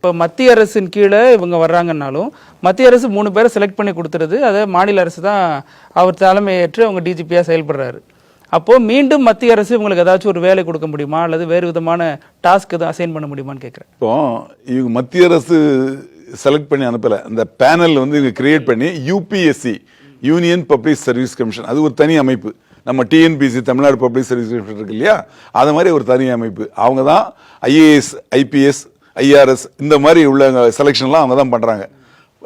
இப்போ மத்திய அரசின் கீழே இவங்க வர்றாங்கன்னாலும் மத்திய அரசு 3 பேரை செலக்ட் பண்ணி கொடுத்துருது, அதை மாநில அரசு தான் அவர் தலைமையேற்று அவங்க டிஜிபியாக செயல்படுறாரு. அப்போது மீண்டும் மத்திய அரசு இவங்களுக்கு ஏதாச்சும் ஒரு வேலை கொடுக்க முடியுமா அல்லது வேறு விதமான டாஸ்க் எதுவும் அசைன் பண்ண முடியுமான்னு கேட்குறேன். இப்போ இவங்க மத்திய அரசு செலக்ட் பண்ணி அனுப்பலை, இந்த பேனல் வந்து இவங்க கிரியேட் பண்ணி UPSC union public service commission, அது ஒரு தனி அமைப்பு. நம்ம TNPSC Tamil Nadu public service commission இருக்கு இல்லையா, அது மாதிரி ஒரு தனி அமைப்பு. அவங்க தான் ஐஏஎஸ் ஐபிஎஸ் ஐஆர்எஸ் இந்த மாதிரி உள்ள செலெக்ஷன்லாம் அவங்க தான் பண்ணுறாங்க.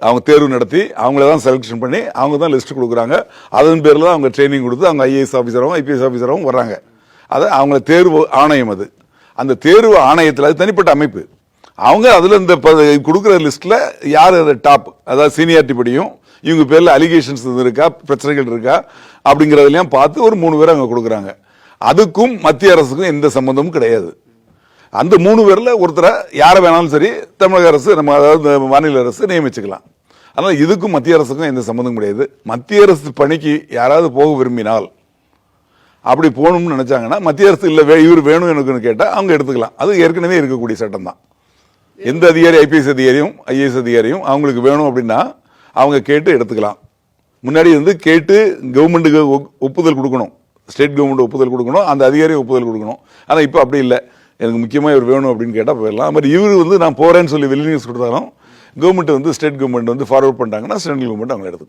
அவங்க தேர்வு நடத்தி அவங்கள தான் செலெக்ஷன் பண்ணி அவங்க தான் லிஸ்ட் கொடுக்குறாங்க. அதன் பேரில் தான் அவங்க ட்ரைனிங் கொடுத்து அவங்க ஐஏஎஸ் ஆஃபீஸராகவும் ஐபிஎஸ் ஆஃபீஸராகவும் வர்றாங்க. அது அவங்கள தேர்வு ஆணையம். அது அந்த தேர்வு ஆணையத்தில் அது தனிப்பட்ட அமைப்பு. அவங்க அதில் இந்த கொடுக்குற லிஸ்ட்டில் யார் அது டாப், அதாவது சீனியாரிட்டி படியும் இவங்க பேரில் அலிகேஷன்ஸ் இருக்கா, பிரச்சனைகள் இருக்கா அப்படிங்கிறதெல்லாம் பார்த்து ஒரு 3 பேர் அவங்க கொடுக்குறாங்க. அதுக்கும் மத்திய அரசுக்கும் எந்த சம்மந்தமும் கிடையாது. அந்த 3 பேரில் ஒருத்தரை யாரை வேணாலும் சரி தமிழக அரசு நம்ம அதாவது மாநில அரசு நியமிச்சுக்கலாம். அதனால் இதுக்கும் மத்திய அரசுக்கும் எந்த சம்மந்தமும் கிடையாது. மத்திய அரசு பணிக்கு யாராவது போக விரும்பினால் அப்படி போகணும்னு நினைச்சாங்கன்னா மத்திய அரசு இல்லை இவர் வேணும் எனக்குன்னு கேட்டால் அவங்க எடுத்துக்கலாம். அது ஏற்கனவே இருக்கக்கூடிய சட்டம் தான். எந்த அதிகாரி ஐபிஎஸ் அதிகாரியும் ஐஏஎஸ் அதிகாரியும் அவங்களுக்கு வேணும் அப்படின்னா அவங்க கேட்டு எடுத்துக்கலாம். முன்னாடி வந்து கேட்டு கவர்மெண்ட்டுக்கு ஒப்புதல் கொடுக்கணும், ஸ்டேட் கவர்மெண்ட் ஒப்புதல் கொடுக்கணும், அந்த அதிகாரி ஒப்புதல் கொடுக்கணும். ஆனால் இப்போ அப்படி இல்லை, எனக்கு முக்கியமாக இவர் வேணும் அப்படின்னு கேட்டால் போயிடலாம். அது மாதிரி இவர் வந்து நான் போகிறேன்னு சொல்லி வெளி நியூஸ் கொடுத்தாலும் கவர்மெண்ட் வந்து ஸ்டேட் கவர்மெண்ட் வந்து ஃபார்வர்ட் பண்ணிட்டாங்கன்னா சென்ட்ரல் கவர்மெண்ட் அவங்க எடுத்துக்குவாங்க.